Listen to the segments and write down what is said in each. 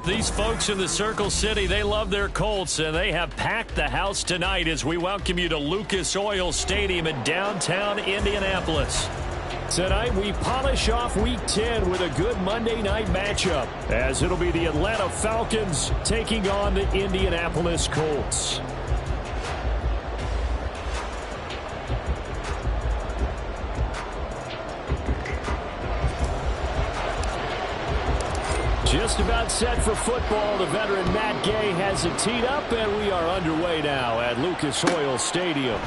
These folks in the Circle City, they love their Colts, and they have packed the house tonight as we welcome you to Lucas Oil Stadium in downtown Indianapolis. Tonight, we polish off Week 10 with a good Monday night matchup, as it'll be the Atlanta Falcons taking on the Indianapolis Colts. Just about set for football. The veteran Matt Gay has it teed up, and we are underway now at Lucas Oil Stadium.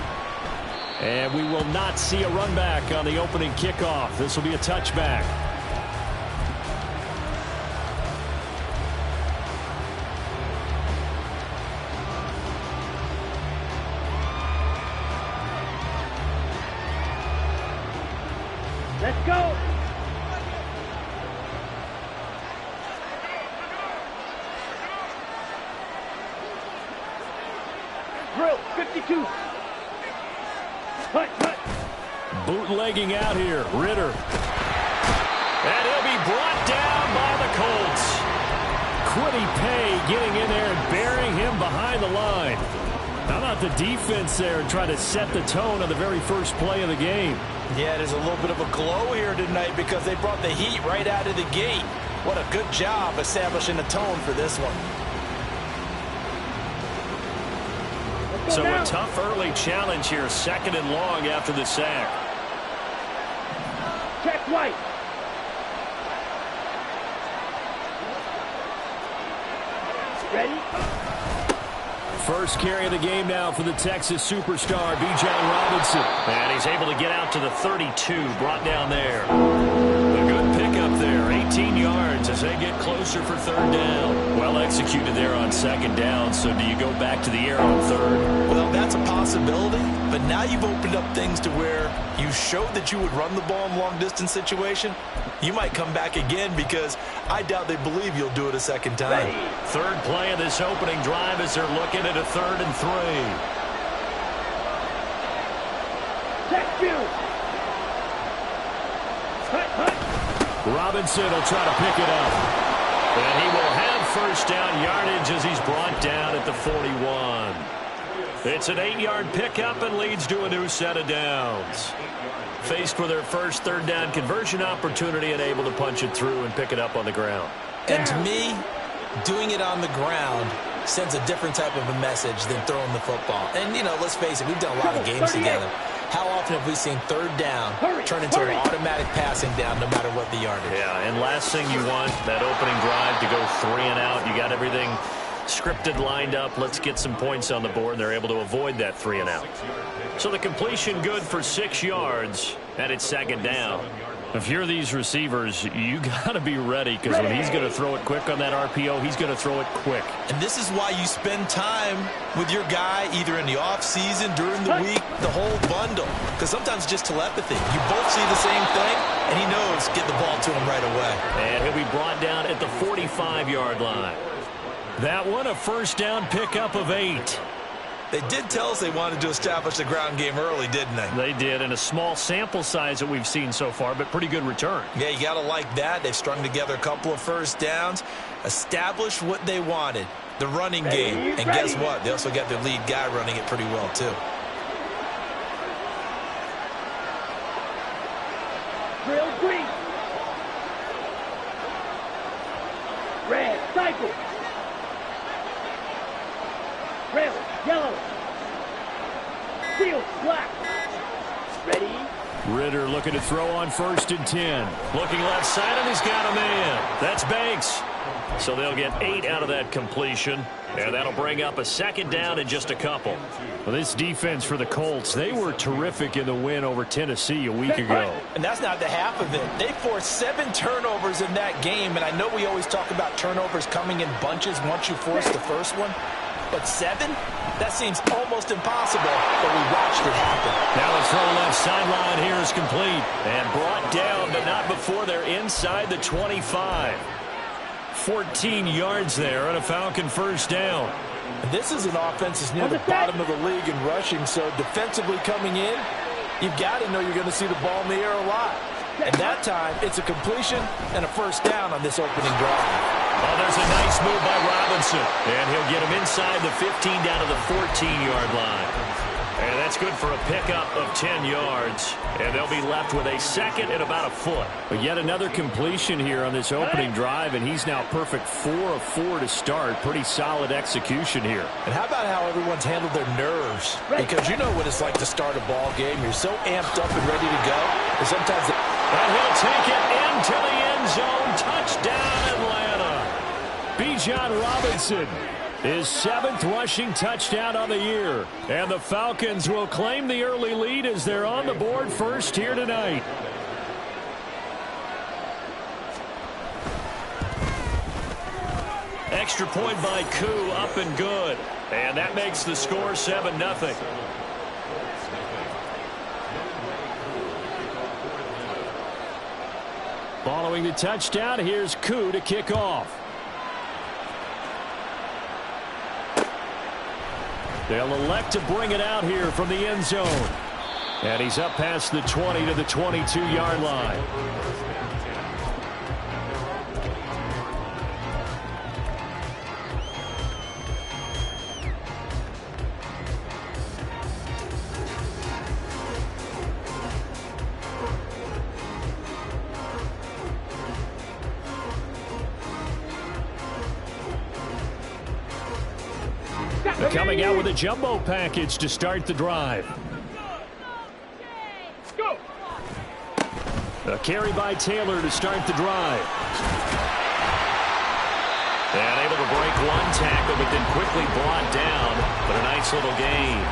And we will not see a run back on the opening kickoff. This will be a touchback. Let's go. Drill 52. Bootlegging out here, Ritter. And he'll be brought down by the Colts. Quiddy Pay getting in there and burying him behind the line. How about the defense there and try to set the tone on the very first play of the game? Yeah, there's a little bit of a glow here tonight because they brought the heat right out of the gate. What a good job establishing the tone for this one. So a tough early challenge here, 2nd and long after the sack. Check White. Ready? First carry of the game now for the Texas superstar, Bijan Robinson. And he's able to get out to the 32, brought down there. A good pickup there, 18 yards as they get closer for 3rd down. Well executed there on 2nd down, so do you go back to the air on 3rd? Well, that's a possibility, but now you've opened up things to where you showed that you would run the ball in long-distance situation. You might come back again because I doubt they believe you'll do it a 2nd time. Ready. 3rd play of this opening drive as they're looking at a 3rd and 3. Check two. Robinson will try to pick it up. And he will have 1st down yardage as he's brought down at the 41. It's an 8-yard pickup and leads to a new set of downs. Faced with their first 3rd down conversion opportunity and able to punch it through and pick it up on the ground. And to me, doing it on the ground sends a different type of a message than throwing the football. And, you know, let's face it, we've done a lot of games together. How often have we seen 3rd down turn into an automatic passing down no matter what the yardage? Yeah, and last thing you want, that opening drive to go 3 and out. You got everything scripted, lined up. Let's get some points on the board, and they're able to avoid that 3 and out. So the completion good for 6 yards, and it's 2nd down. If you're these receivers, you got to be ready because when he's going to throw it quick on that RPO, he's going to throw it quick. And this is why you spend time with your guy either in the offseason, during the week, the whole bundle. Because sometimes just telepathy. You both see the same thing, and he knows get the ball to him right away. And he'll be brought down at the 45-yard line. That one, a 1st down pickup of 8. They did tell us they wanted to establish the ground game early, didn't they? They did, and a small sample size that we've seen so far, but pretty good return. Yeah, you got to like that. They've strung together a couple of 1st downs, established what they wanted, the running game. And guess what? They also got their lead guy running it pretty well, too. Drill green. Red, cycle. Red, yellow. Field, black. Ready. Ritter looking to throw on 1st and 10. Looking left side, and he's got a man. That's Banks. So they'll get 8 out of that completion, and that'll bring up a 2nd down in just a couple. Well, this defense for the Colts, they were terrific in the win over Tennessee a week ago. And that's not the half of it. They forced 7 turnovers in that game, and I know we always talk about turnovers coming in bunches once you force the first one. But 7? That seems almost impossible, but we watched it happen. Now the throw left sideline here is complete. And brought down, but not before they're inside the 25. 14 yards there on a Falcon first down. This is an offense that's near the bottom of the league in rushing, so defensively coming in, you've got to know you're going to see the ball in the air a lot. And that time, it's a completion and a first down on this opening drive. Oh, there's a nice move by Robinson. And he'll get him inside the 15 down to the 14-yard line. And that's good for a pickup of 10 yards. And they'll be left with a second and about a foot. But yet another completion here on this opening drive, and he's now perfect 4 of 4 to start. Pretty solid execution here. And how about how everyone's handled their nerves? Because you know what it's like to start a ball game. You're so amped up and ready to go. And sometimes... And he'll take it into the end zone. Touchdown, Atlanta. Bijan Robinson, his 7th rushing touchdown of the year. And the Falcons will claim the early lead as they're on the board first here tonight. Extra point by Koo, up and good. And that makes the score 7-0. Following the touchdown, here's Koo to kick off. They'll elect to bring it out here from the end zone. And he's up past the 20 to the 22-yard line. Coming out with a jumbo package to start the drive. Go. A carry by Taylor to start the drive. And able to break one tackle, but then quickly brought down. But a nice little gain.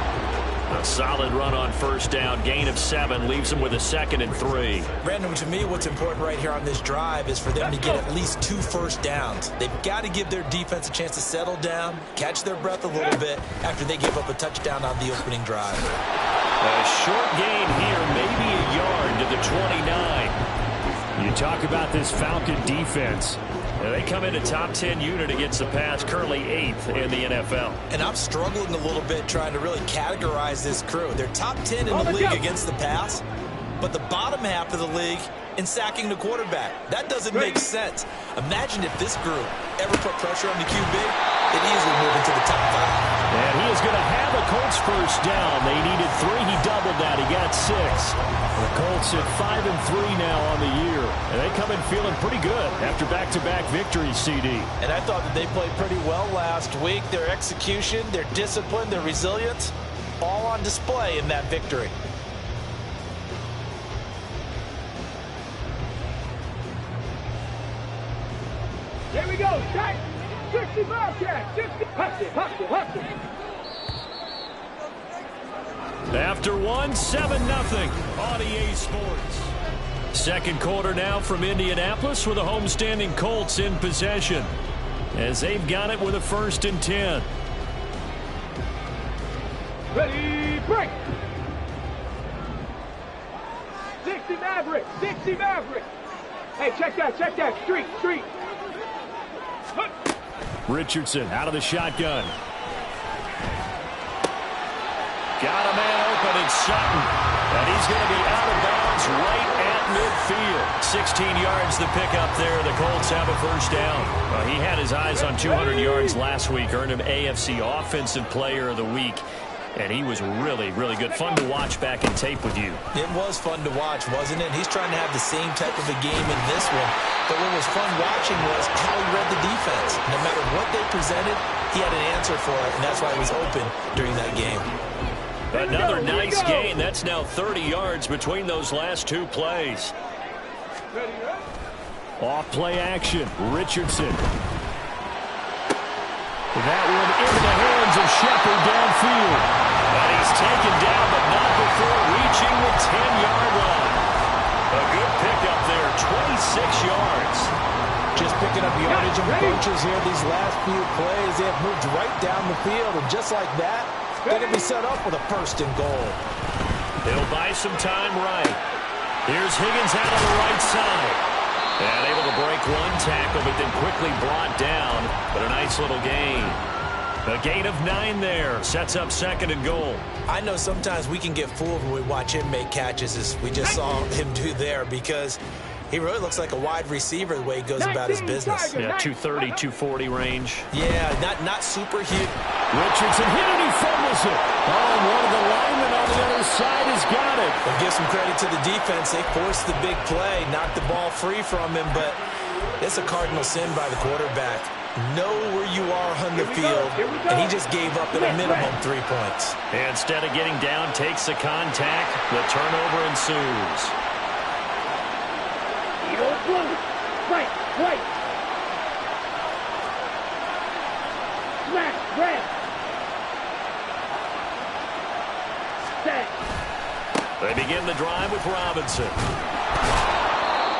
A solid run on first down. Gain of 7 leaves them with a 2nd and 3. Brandon, to me, what's important right here on this drive is for them to get at least 2 first downs. They've got to give their defense a chance to settle down, catch their breath a little bit after they give up a touchdown on the opening drive. A short gain here, maybe a yard to the 29. You talk about this Falcon defense. They come in a top 10 unit against the pass, currently 8th in the NFL. And I'm struggling a little bit trying to really categorize this crew. They're top 10 in the league against the pass, but the bottom half of the league in sacking the quarterback. That doesn't make sense. Imagine if this group ever put pressure on the QB, they'd easily move into the top 5. And he is going to have a Colts first down. They needed 3. He doubled that. He got 6. The Colts at 5 and 3 now on the year. And they come in feeling pretty good after back-to-back victories, CD. And I thought that they played pretty well last week. Their execution, their discipline, their resilience, all on display in that victory. Here we go. Shot. 60 Bobcat. 60. Hustle. After 1, 7-0 on EA Sports. Second quarter now from Indianapolis with the homestanding Colts in possession as they've got it with a 1st and 10. Ready, break. 60 Maverick. 60 Maverick. Hey, check that. Street. Richardson out of the shotgun. Got a man open in Sutton. And he's going to be out of bounds right at midfield. 16 yards the pickup there. The Colts have a first down. He had his eyes on 200 yards last week. Earned him AFC Offensive Player of the Week. And he was really, really good. Fun to watch back in tape with you. It was fun to watch, wasn't it? He's trying to have the same type of a game in this one. But what was fun watching was how he read the defense. No matter what they presented, he had an answer for it, and that's why he was open during that game. Another nice gain. That's now 30 yards between those last 2 plays. Off play action. Richardson. That one into the hands of Shepard downfield. And he's taken down, but not before reaching the 10-yard line. A good pickup there, 26 yards. Just picking up yardage and approaches here these last few plays. They have moved right down the field, and just like that, they're going to be set up with a 1st and goal. They'll buy some time right. Here's Higgins out on the right side. And able to break one tackle, but then quickly brought down. But a nice little gain. A gain of 9 there. Sets up 2nd and goal. I know sometimes we can get fooled when we watch him make catches, as we just saw him do there, because he really looks like a wide receiver the way he goes about his business. Yeah, 230, 240 range. Yeah, not super huge. Richardson hit it, he fumbles it. Oh, one of the linemen on the other side has got it. We'll give some credit to the defense. They forced the big play, knocked the ball free from him, but it's a cardinal sin by the quarterback. Know where you are on the field, and he just gave up at a minimum 3 points. Instead of getting down, takes the contact. The turnover ensues. Right, right. Smash, grab. Set. They begin the drive with Robinson.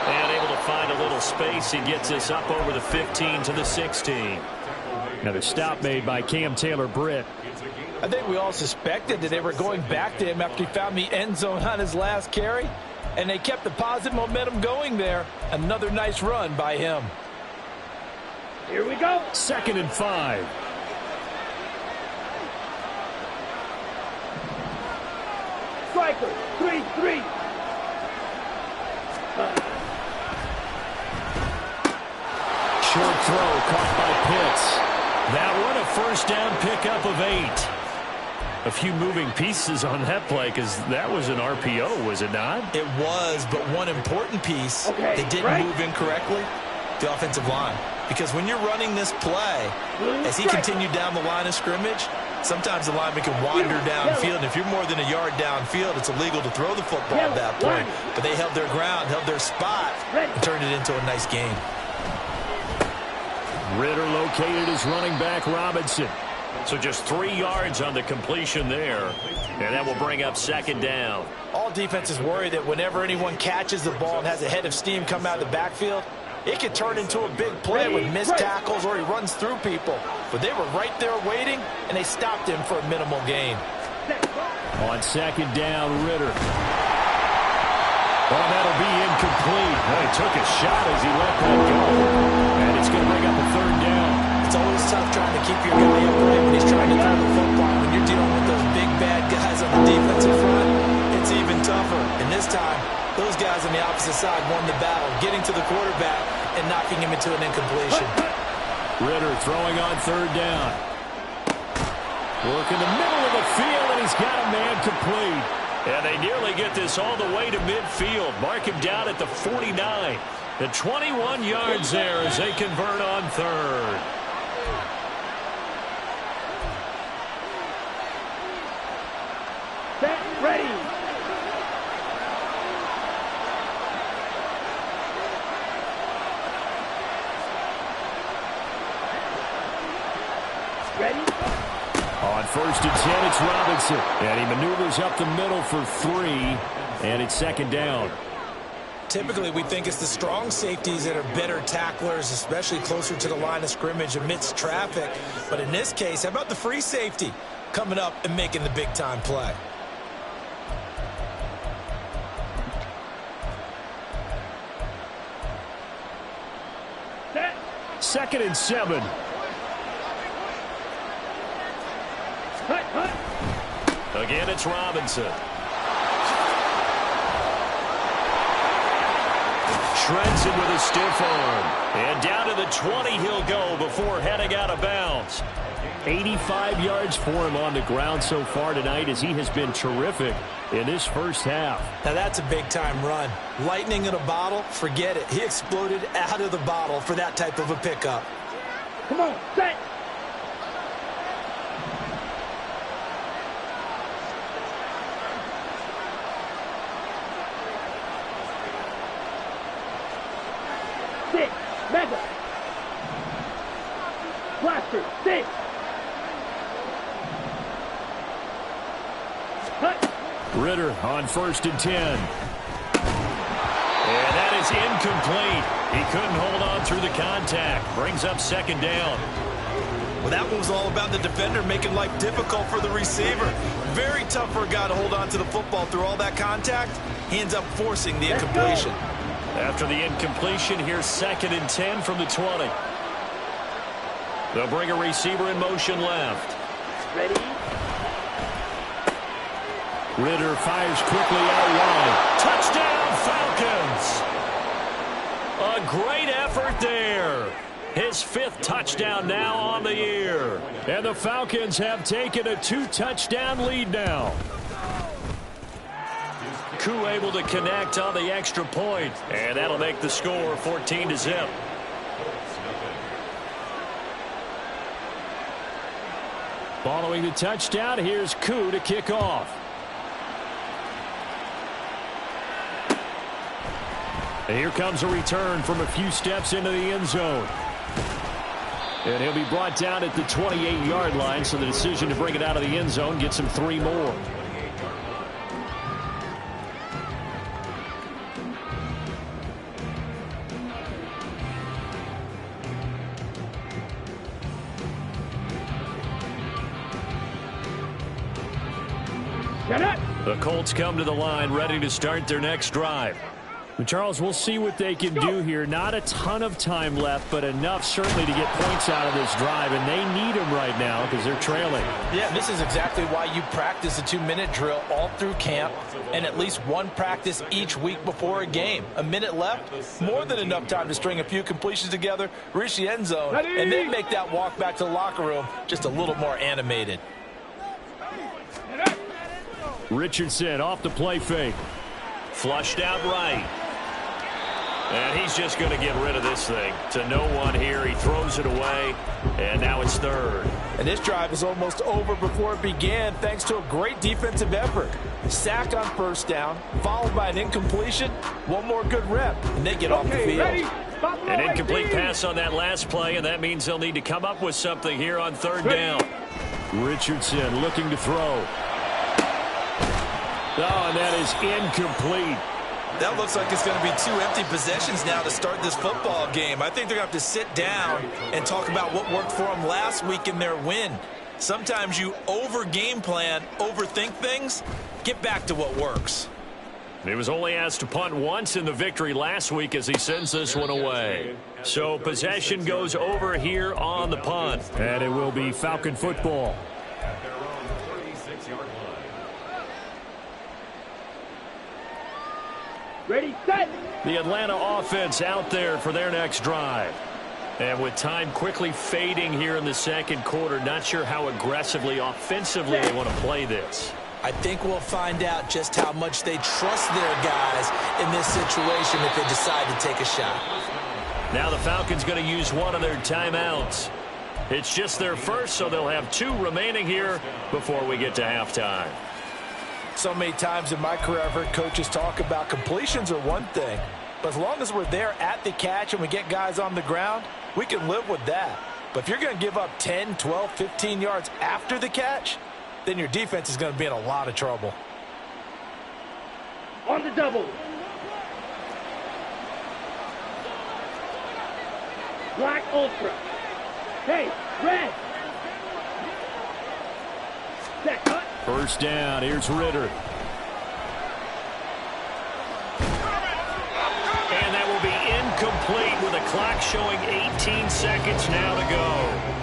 And able to find a little space. He gets us up over the 15 to the 16. Another stop made by Cam Taylor-Britt. I think we all suspected that they were going back to him after he found the end zone on his last carry. And they kept the positive momentum going there. Another nice run by him. Here we go. 2nd and 5. Striker, 3-3. Short throw caught by Pitts. That one a first down pickup of 8. A few moving pieces on that play, because that was an RPO, was it not? It was, but one important piece that didn't move incorrectly, the offensive line. Because when you're running this play, as he continued down the line of scrimmage, sometimes the lineman can wander downfield, and if you're more than a yard downfield, it's illegal to throw the football at that point. But they held their ground, held their spot, and turned it into a nice game. Ritter located as running back Robinson. So just 3 yards on the completion there. And that will bring up 2nd down. All defenses worry that whenever anyone catches the ball and has a head of steam come out of the backfield, it could turn into a big play with missed tackles or he runs through people. But they were right there waiting, and they stopped him for a minimal gain. On 2nd down, Ritter. Oh, that'll be incomplete. Well, he took a shot as he let that go. And it's going to bring up a 3rd down. It's always tough trying to keep your guy upright when he's trying to throw the football. When you're dealing with those big, bad guys on the defensive front, it's even tougher. And this time, those guys on the opposite side won the battle, getting to the quarterback and knocking him into an incompletion. Ritter throwing on 3rd down. Work in the middle of the field, and he's got a man complete. And they nearly get this all the way to midfield. Mark him down at the 49. The 21 yards there as they convert on 3rd. Set, ready. Ready? On 1st and 10, it's Robinson. And he maneuvers up the middle for 3. And it's 2nd down. Typically, we think it's the strong safeties that are better tacklers, especially closer to the line of scrimmage amidst traffic. But in this case, how about the free safety coming up and making the big-time play? Set. 2nd and 7. Hut, hut. Again, it's Robinson. Shreds him with a stiff arm. And down to the 20 he'll go before heading out of bounds. 85 yards for him on the ground so far tonight, as he has been terrific in this first half. Now that's a big-time run. Lightning in a bottle, forget it. He exploded out of the bottle for that type of a pickup. Come on, set. Six, mega. Blaster, 6. Hut. Ritter on 1st and 10. And that is incomplete. He couldn't hold on through the contact. Brings up 2nd down. Well, that one was all about the defender making life difficult for the receiver. Very tough for a guy to hold on to the football through all that contact. He ends up forcing the incompletion. After the incompletion, here's 2nd and 10 from the 20. They'll bring a receiver in motion left. Ready? Ritter fires quickly out wide. Touchdown, Falcons! A great effort there. His 5th touchdown now on the year. And the Falcons have taken a 2-touchdown lead now. Koo able to connect on the extra point. And that'll make the score 14-0. Following the touchdown, here's Koo to kick off. And here comes a return from a few steps into the end zone. And he'll be brought down at the 28-yard line, so the decision to bring it out of the end zone gets him 3 more. The Colts come to the line ready to start their next drive. Charles, we'll see what they can do here. Not a ton of time left, but enough certainly to get points out of this drive, and they need them right now because they're trailing. Yeah, this is exactly why you practice a 2-minute drill all through camp and at least one practice each week before a game. A minute left, more than enough time to string a few completions together, reach the end zone, and then make that walk back to the locker room just a little more animated. Richardson off the play fake. Flushed out right. And he's just going to get rid of this thing. To no one here. He throws it away. And now it's 3rd. And this drive is almost over before it began thanks to a great defensive effort. Sack on 1st down, followed by an incompletion. One more good rep, and they get off the field. Ready? An incomplete pass on that last play, and that means they'll need to come up with something here on 3rd down. Richardson looking to throw. Oh, and that is incomplete. That looks like it's going to be 2 empty possessions now to start this football game. I think they're going to have to sit down and talk about what worked for them last week in their win. Sometimes you over-game plan, overthink things. Get back to what works. He was only asked to punt once in the victory last week as he sends this one away. So possession goes over here on the punt. And it will be Falcon football. Ready, set. The Atlanta offense out there for their next drive. And with time quickly fading here in the 2nd quarter, not sure how aggressively, offensively they want to play this. I think we'll find out just how much they trust their guys in this situation if they decide to take a shot. Now the Falcons going to use one of their timeouts. It's just their first, so they'll have 2 remaining here before we get to halftime. So many times in my career I've heard coaches talk about completions are one thing, but as long as we're there at the catch and we get guys on the ground, we can live with that. But if you're going to give up 10, 12, 15 yards after the catch, then your defense is going to be in a lot of trouble. On the double. Black Ultra. Hey, red. Set, cut. 1st down. Here's Ritter. And that will be incomplete with a clock showing 18 seconds now to go.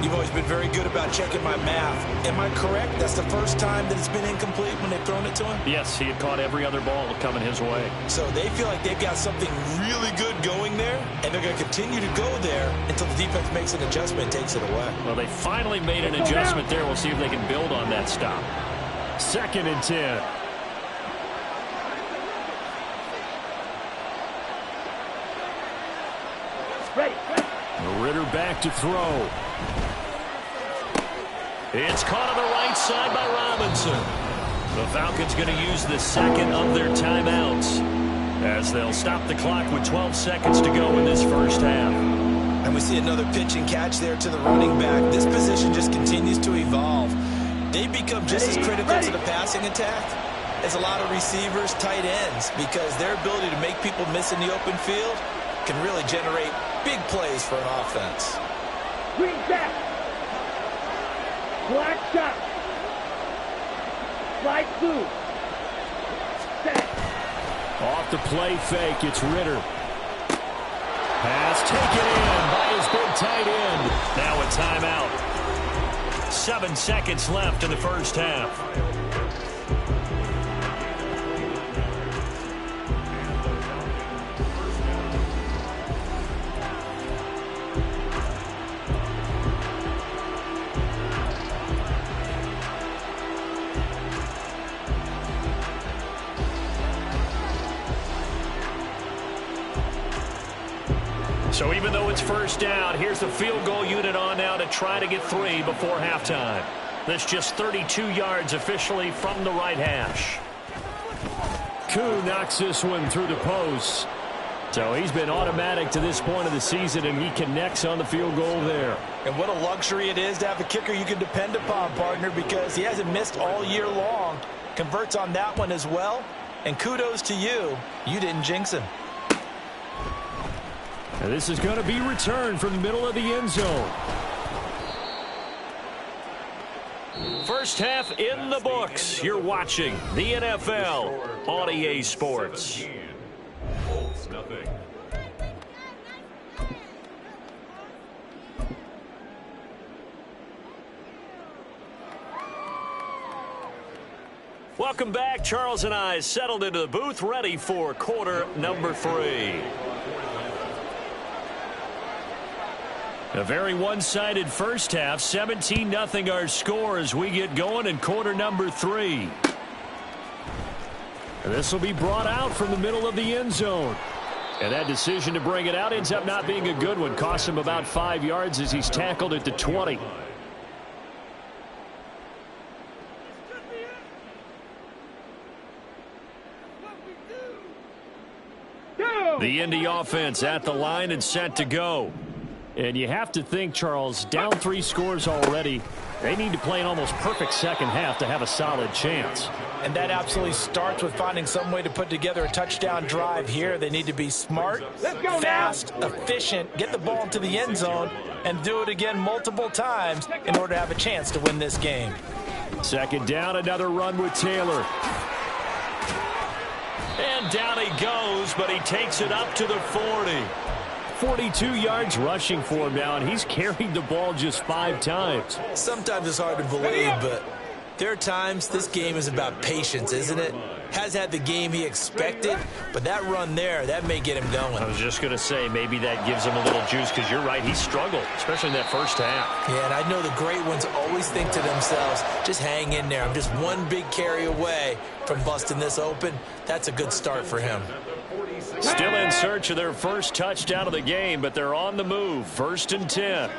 You've always been very good about checking my math. Am I correct? That's the first time that it's been incomplete when they've thrown it to him? Yes, he had caught every other ball coming his way. So they feel like they've got something really good going there, and they're going to continue to go there until the defense makes an adjustment and takes it away. Well, they finally made an adjustment there. We'll see if they can build on that stop. 2nd and 10. Ready. Ritter back to throw. It's caught on the right side by Robinson. The Falcons going to use the 2nd of their timeouts as they'll stop the clock with 12 seconds to go in this 1st half. And we see another pitch and catch there to the running back. This position just continues to evolve. They become just as critical to the passing attack as a lot of receivers, tight ends, because their ability to make people miss in the open field can really generate big plays for an offense. Green back. Black shot. Light blue. Set. Off the play fake, it's Ritter. Pass taken in by his big tight end. Now a timeout. 7 seconds left in the first half. So even though it's first down, here's the field goal unit on now to try to get 3 before halftime. That's just 32 yards officially from the right hash. Koo knocks this one through the post. So he's been automatic to this point of the season, and he connects on the field goal there. And what a luxury it is to have a kicker you can depend upon, partner, because he hasn't missed all year long. Converts on that one as well. And kudos to you. You didn't jinx him. And this is going to be returned from the middle of the end zone. First half in the books. You're watching the NFL on EA Sports. Welcome back. Charles and I settled into the booth, ready for quarter number 3. A very one-sided first half. 17-0 our score as we get going in quarter number 3. And this will be brought out from the middle of the end zone. And that decision to bring it out ends up not being a good one. Costs him about 5 yards as he's tackled at the 20. The Indy offense at the line and set to go. And you have to think, Charles, down 3 scores already. They need to play an almost perfect second half to have a solid chance. And that absolutely starts with finding some way to put together a touchdown drive here. They need to be smart, fast, efficient, get the ball into the end zone, and do it again multiple times in order to have a chance to win this game. Second down, another run with Taylor. And down he goes, but he takes it up to the 40. 42 yards rushing for him now, and he's carried the ball just 5 times. Sometimes it's hard to believe, but there are times this game is about patience, isn't it? Has had the game he expected, but that run there, that may get him going. I was just going to say, maybe that gives him a little juice, because you're right, he struggled, especially in that first half. Yeah, and I know the great ones always think to themselves, just hang in there. I'm just one big carry away from busting this open. That's a good start for him. Still in search of their first touchdown of the game, but they're on the move. 1st and 10.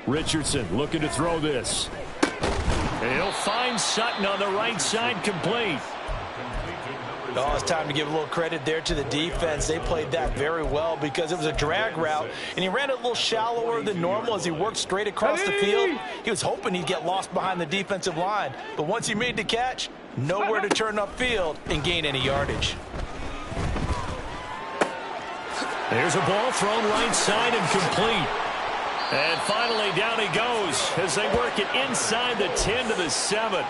Richardson looking to throw this. And he'll find Sutton on the right side, complete. Oh, it's time to give a little credit there to the defense. They played that very well because it was a drag route, and he ran it a little shallower than normal as he worked straight across the field. He was hoping he'd get lost behind the defensive line, but once he made the catch, nowhere to turn upfield and gain any yardage. There's a ball thrown right side and complete. And finally down he goes as they work it inside the 10 to the 7.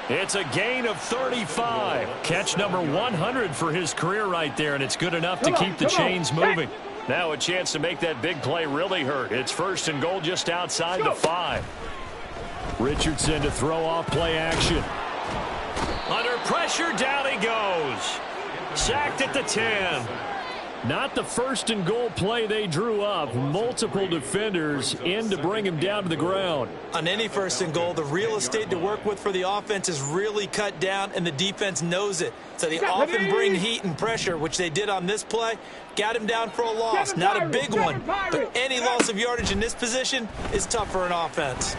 It's a gain of 35. Catch number 100 for his career right there, and it's good enough to keep the chains moving. Now a chance to make that big play really hurt. It's 1st and goal just outside the 5. Richardson to throw off play action. Under pressure, down he goes. Sacked at the 10. Not the 1st and goal play they drew up. Multiple defenders in to bring him down to the ground. On any 1st and goal, the real estate to work with for the offense is really cut down, and the defense knows it. So they often bring heat and pressure, which they did on this play. Got him down for a loss. Not a big one, but any loss of yardage in this position is tough for an offense.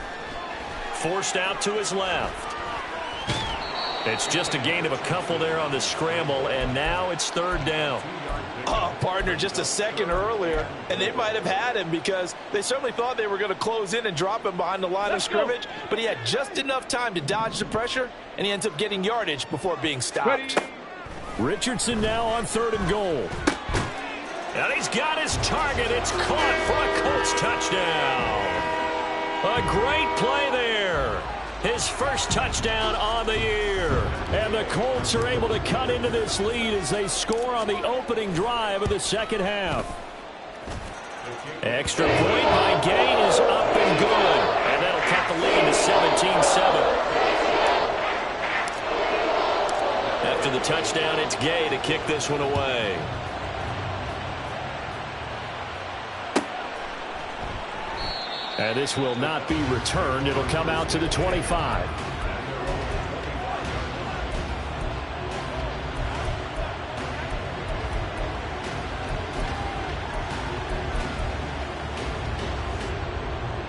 Forced out to his left. It's just a gain of a couple there on the scramble, and now it's 3rd down. Oh, partner, just a second earlier, and they might have had him because they certainly thought they were going to close in and drop him behind the line of scrimmage, but he had just enough time to dodge the pressure, and he ends up getting yardage before being stopped. Richardson now on 3rd and goal. And he's got his target. It's caught for a Colts touchdown. A great play there. his first touchdown on the year. And the Colts are able to cut into this lead as they score on the opening drive of the second half. Extra point by Gain is up and good. And that'll cut the lead to 17-7. After the touchdown, it's Gay to kick this one away. And this will not be returned. It'll come out to the 25.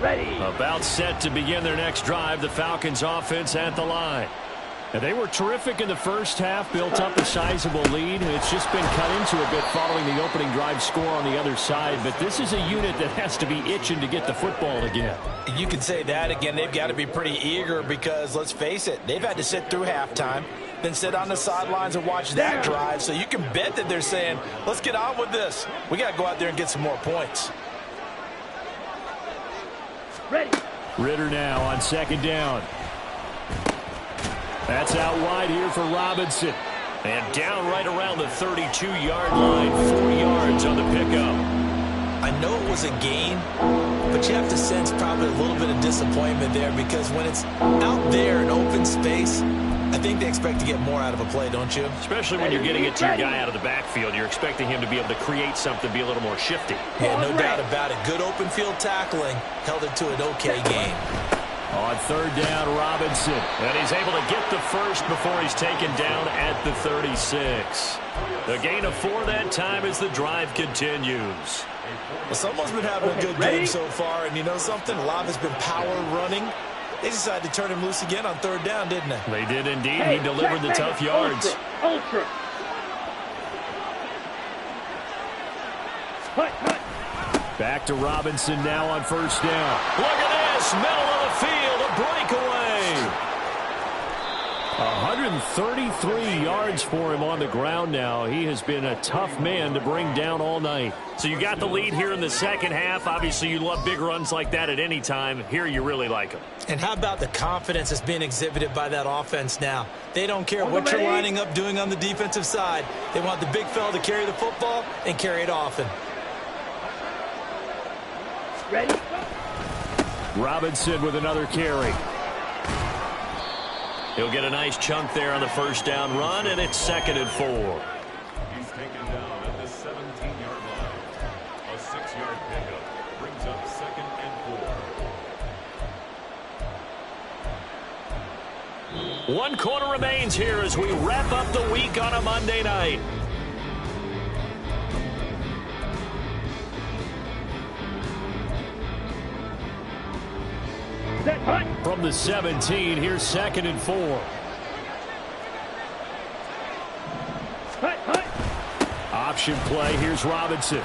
Ready. About set to begin their next drive, the Falcons offense at the line. And they were terrific in the first half, built up a sizable lead. It's just been cut into a bit following the opening drive score on the other side. But this is a unit that has to be itching to get the football again. You can say that again. They've got to be pretty eager because, let's face it, they've had to sit through halftime, then sit on the sidelines and watch that drive. So you can bet that they're saying, let's get on with this. We got to go out there and get some more points. Ready. Ritter now on second down. That's out wide here for Robinson. And down right around the 32-yard line, 4 yards on the pickup. I know it was a gain, but you have to sense probably a little bit of disappointment there because when it's out there in open space, I think they expect to get more out of a play, don't you? Especially when you're getting it to your guy out of the backfield. You're expecting him to be able to create something, be a little more shifty. Yeah, no doubt about it. Good open field tackling held it to an okay game. On third down, Robinson. And he's able to get the first before he's taken down at the 36. The gain of 4 that time as the drive continues. Well, someone's been having a good game so far, and you know something? A lot has been power running. They decided to turn him loose again on third down, didn't they? They did indeed. He delivered the tough yards. Ultra. Back to Robinson now on first down. Look at this. Middle of the field. A breakaway. 133 yards for him on the ground now. He has been a tough man to bring down all night. So you got the lead here in the second half. Obviously, you love big runs like that at any time. Here, you really like them. And how about the confidence that's being exhibited by that offense now? They don't care what you're lining up doing on the defensive side. They want the big fella to carry the football and carry it often. Ready. Robinson with another carry. He'll get a nice chunk there on the first down run, and it's 2nd and 4. He's taken down at the 17-yard line. A 6-yard pickup brings up 2nd and 4. 1 quarter remains here as we wrap up the week on a Monday night. From the 17, here's 2nd and 4. Option play, here's Robinson.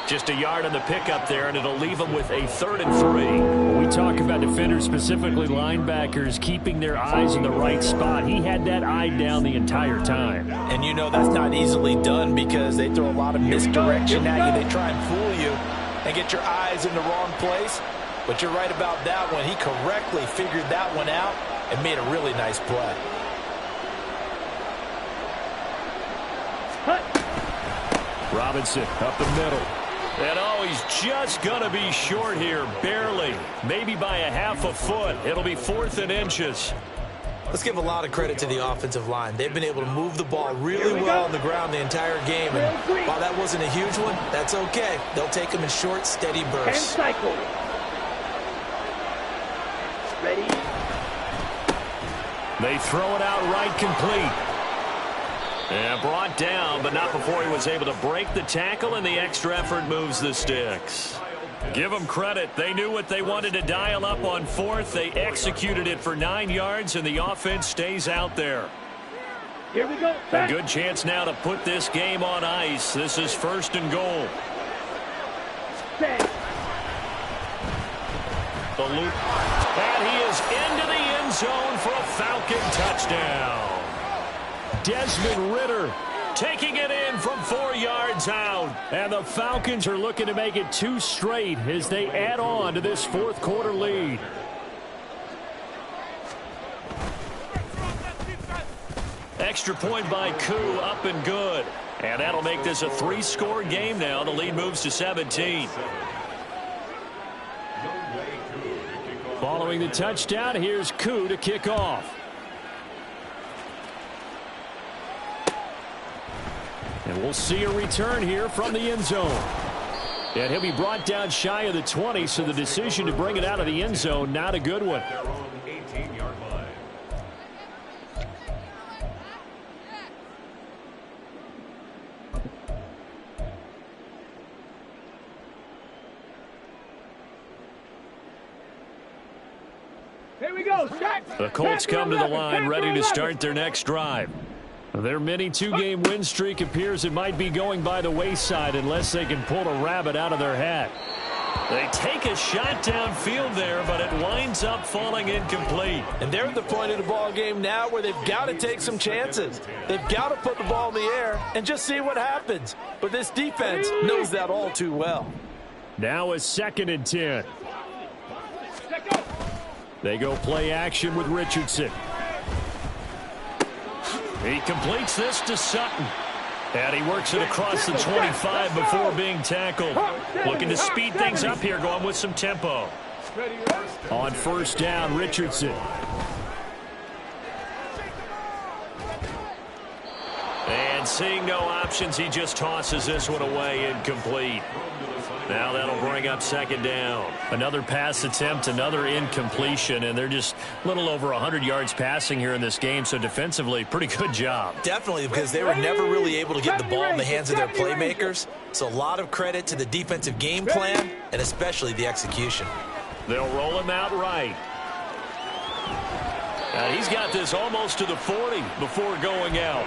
Just a yard on the pickup there, and it'll leave them with a 3rd and 3. When we talk about defenders, specifically linebackers, keeping their eyes in the right spot. He had that eye down the entire time. And you know that's not easily done because they throw a lot of misdirection at you. They try and fool you and get your eyes in the wrong place. But you're right about that one. He correctly figured that one out and made a really nice play. Robinson up the middle. And oh, he's just going to be short here, barely. Maybe by a half a foot. It'll be 4th and inches. Let's give a lot of credit to the offensive line. They've been able to move the ball really well on the ground the entire game. And while that wasn't a huge one, that's okay. They'll take them in short, steady bursts. 10 cycles. Ready. They throw it out right complete. And brought down, but not before he was able to break the tackle, and the extra effort moves the sticks. Give them credit. They knew what they wanted to dial up on 4th. They executed it for 9 yards, and the offense stays out there. Here we go. A good chance now to put this game on ice. This is 1st and goal. Set. The loop. And he is into the end zone for a Falcon touchdown. Desmond Ritter taking it in from 4 yards out. And the Falcons are looking to make it 2 straight as they add on to this 4th quarter lead. Extra point by Koo, up and good. And that'll make this a 3-score game now. The lead moves to 17. Following the touchdown, here's Koo to kick off. And we'll see a return here from the end zone. And he'll be brought down shy of the 20, so the decision to bring it out of the end zone, not a good one. Their own 18-yard line. Here we go. The Colts come to the line, ready to start their next drive. Their mini 2-game win streak appears it might be going by the wayside unless they can pull a rabbit out of their hat. They take a shot downfield there, but it winds up falling incomplete. And they're at the point of the ball game now where they've got to take some chances. They've got to put the ball in the air and just see what happens. But this defense knows that all too well. Now a 2nd and 10. They go play action with Richardson. He completes this to Sutton. And he works it across the 25 before being tackled. Looking to speed things up here, going with some tempo. On 1st down, Richardson. And seeing no options, he just tosses this one away, incomplete. Now that'll bring up 2nd down. Another pass attempt, another incompletion, and they're just a little over 100 yards passing here in this game, so defensively, pretty good job. Definitely, because they were never really able to get the ball in the hands of their playmakers. So a lot of credit to the defensive game plan and especially the execution. They'll roll him out right. He's got this almost to the 40 before going out.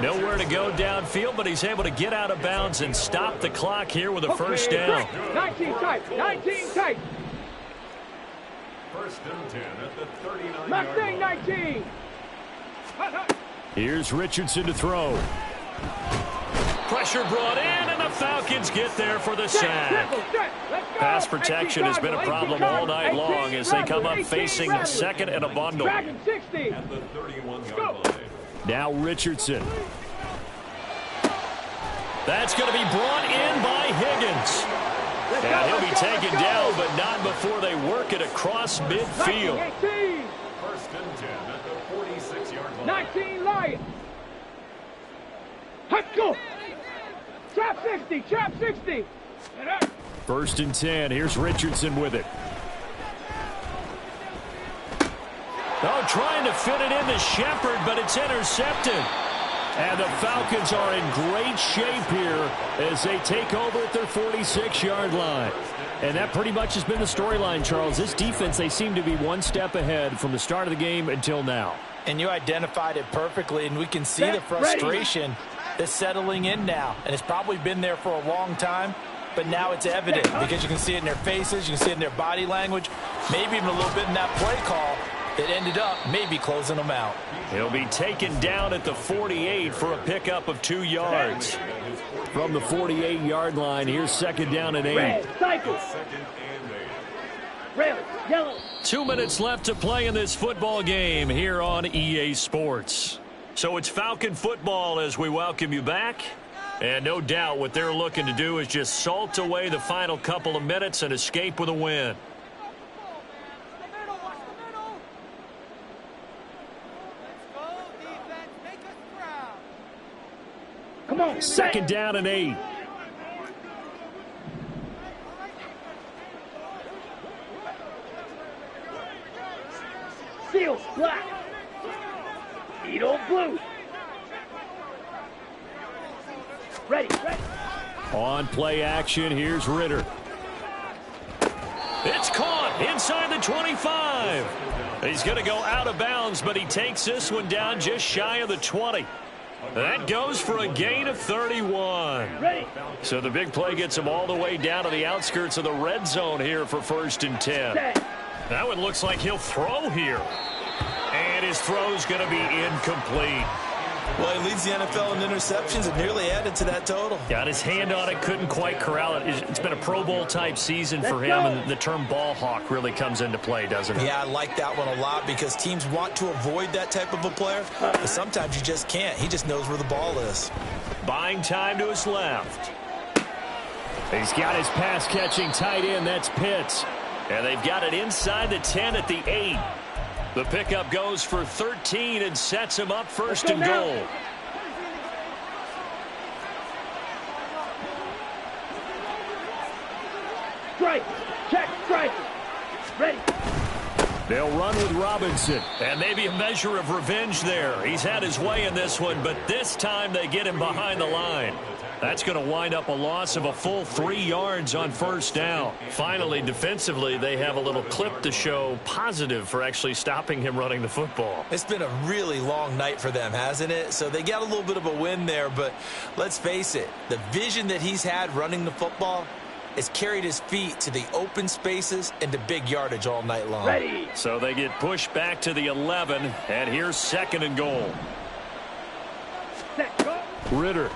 Nowhere to go downfield, but he's able to get out of bounds and stop the clock here with a 1st down. 19 tight. 19 tight. 1st and 10 at the 39-yard Mustang line. 19. Here's Richardson to throw. Pressure brought in, and the Falcons get there for the sack. Pass protection has been a problem all night long as they come up facing 2nd and a bundle. Dragon 60. At the 31-yard line. Now Richardson. That's going to be brought in by Higgins. And he'll be taken down, but not before they work it across midfield. 18. 1st and 10 at the 46-yard line. 19 Lions. Let's go. Trap 60. Trap 60. 1st and 10. Here's Richardson with it. Oh, trying to fit it into Shepard, but it's intercepted. And the Falcons are in great shape here as they take over at their 46-yard line. And that pretty much has been the storyline, Charles. This defense, they seem to be one step ahead from the start of the game until now. And you identified it perfectly, and we can see the frustration that's settling in now. And it's probably been there for a long time, but now it's evident because you can see it in their faces, you can see it in their body language, maybe even a little bit in that play call that ended up maybe closing them out. He'll be taken down at the 48 for a pickup of 2 yards. From the 48-yard line, here's 2nd down and 8. Red, cycle. 2nd and 8. Red, yellow. 2 minutes left to play in this football game here on EA Sports. So it's Falcon football as we welcome you back. And no doubt what they're looking to do is just salt away the final couple of minutes and escape with a win. Come on. 2nd down and 8. Seal, black. Eat old blue. Ready. On play action, here's Ritter. It's caught inside the 25. He's going to go out of bounds, but he takes this one down just shy of the 20. That goes for a gain of 31. Ready. So the big play gets him all the way down to the outskirts of the red zone here for 1st and 10. That one looks like he'll throw here. And his throw's going to be incomplete. Well, he leads the NFL in interceptions and nearly added to that total. Got his hand on it, couldn't quite corral it. It's been a Pro Bowl-type season for him, and the term ball hawk really comes into play, doesn't it? Yeah, I like that one a lot because teams want to avoid that type of a player, but sometimes you just can't. He just knows where the ball is. Buying time to his left. He's got his pass-catching tight end. That's Pitts. And they've got it inside the 10 at the 8. The pickup goes for 13 and sets him up first and goal. Strike. Check. Strike. Ready. They'll run with Robinson. And maybe a measure of revenge there. He's had his way in this one, but this time they get him behind the line. That's going to wind up a loss of a full 3 yards on first down. Finally, defensively, they have a little clip to show positive for actually stopping him running the football. It's been a really long night for them, hasn't it? So they got a little bit of a win there, but let's face it, the vision that he's had running the football has carried his feet to the open spaces and to big yardage all night long. Ready. So they get pushed back to the 11, and here's second and goal. Set. Go. Ritter.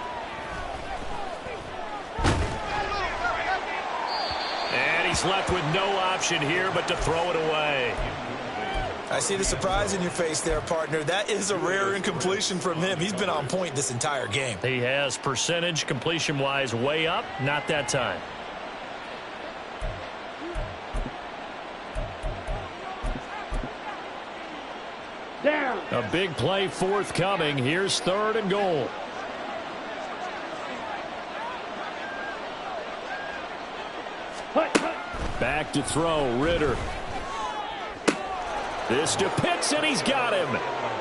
And he's left with no option here but to throw it away. I see the surprise in your face there, partner. That is a rare incompletion from him. He's been on point this entire game. He has percentage completion-wise way up, not that time. Down. A big play forthcoming. Here's third and goal. Hut. Back to throw, Ritter. This to Pitts, and he's got him.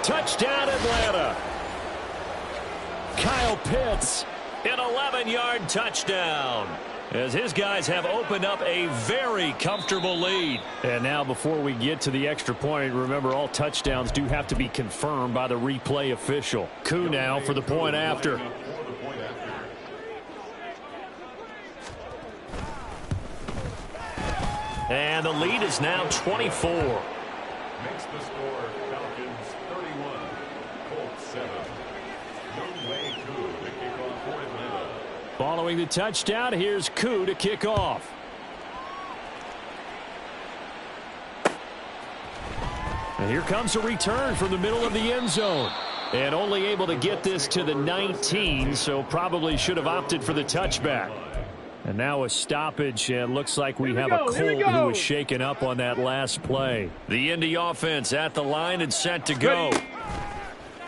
Touchdown, Atlanta. Kyle Pitts. An 11-yard touchdown, as his guys have opened up a very comfortable lead. And now before we get to the extra point, remember all touchdowns do have to be confirmed by the replay official. Koo now for the point after. And the lead is now 24. Makes the score Falcons 31, Colts 7. Younghoe Koo to kick off for Atlanta. Following the touchdown, here's Koo to kick off. And here comes a return from the middle of the end zone. And only able to get this to the 19, so probably should have opted for the touchback. And now a stoppage, and looks like we have a Colt who was shaken up on that last play. The Indy offense at the line and set to go.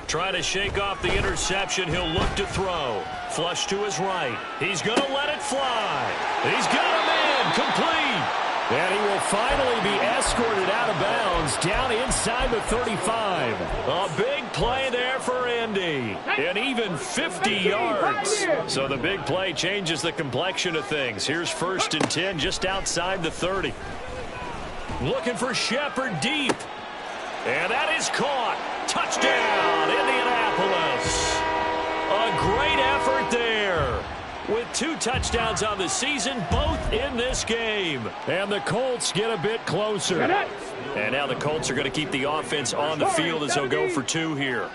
Try to shake off the interception. He'll look to throw. Flush to his right. He's going to let it fly. He's got a man complete. And he will finally be escorted out of bounds down inside the 35. A big play there for Indy. And even 50 yards. So the big play changes the complexion of things. Here's first and 10 just outside the 30. Looking for Shepard deep. And that is caught. Touchdown, Indianapolis. A great effort there. With 2 touchdowns on the season, both in this game. And the Colts get a bit closer. And now the Colts are going to keep the offense on the field as they'll go for 2 here.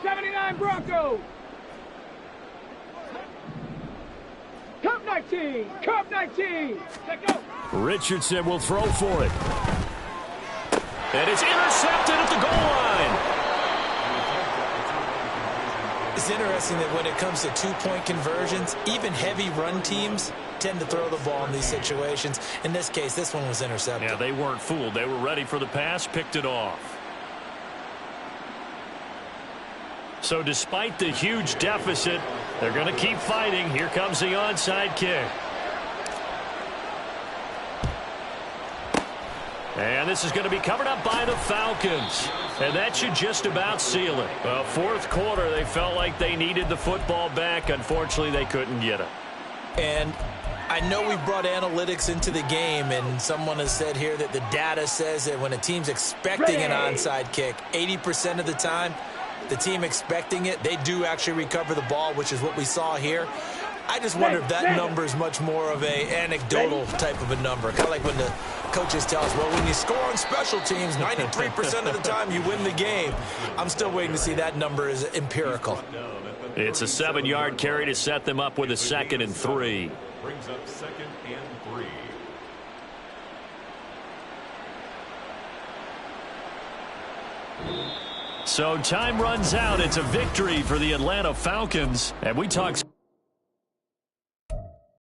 79 Broncos. Cup 19. Cup 19. Let go. Richardson will throw for it. And it's intercepted at the goal line. It's interesting that when it comes to two-point conversions, even heavy run teams tend to throw the ball in these situations. In this case, this one was intercepted. Yeah, they weren't fooled. They were ready for the pass, picked it off. So despite the huge deficit, they're going to keep fighting. Here comes the onside kick. And this is going to be covered up by the Falcons. And that should just about seal it. Well, fourth quarter, they felt like they needed the football back. Unfortunately, they couldn't get it. And I know we brought analytics into the game, and someone has said here that the data says that when a team's expecting an onside kick, 80% of the time, the team expecting it, they do actually recover the ball, which is what we saw here. I just wonder if that number is much more of a anecdotal type of a number. Kind of like when the coaches tell us, well, when you score on special teams, 93% of the time you win the game. I'm still waiting to see that number is empirical. It's a 7-yard carry to set them up with a 2nd and 3. Brings up 2nd and 3. So time runs out. It's a victory for the Atlanta Falcons. And we talked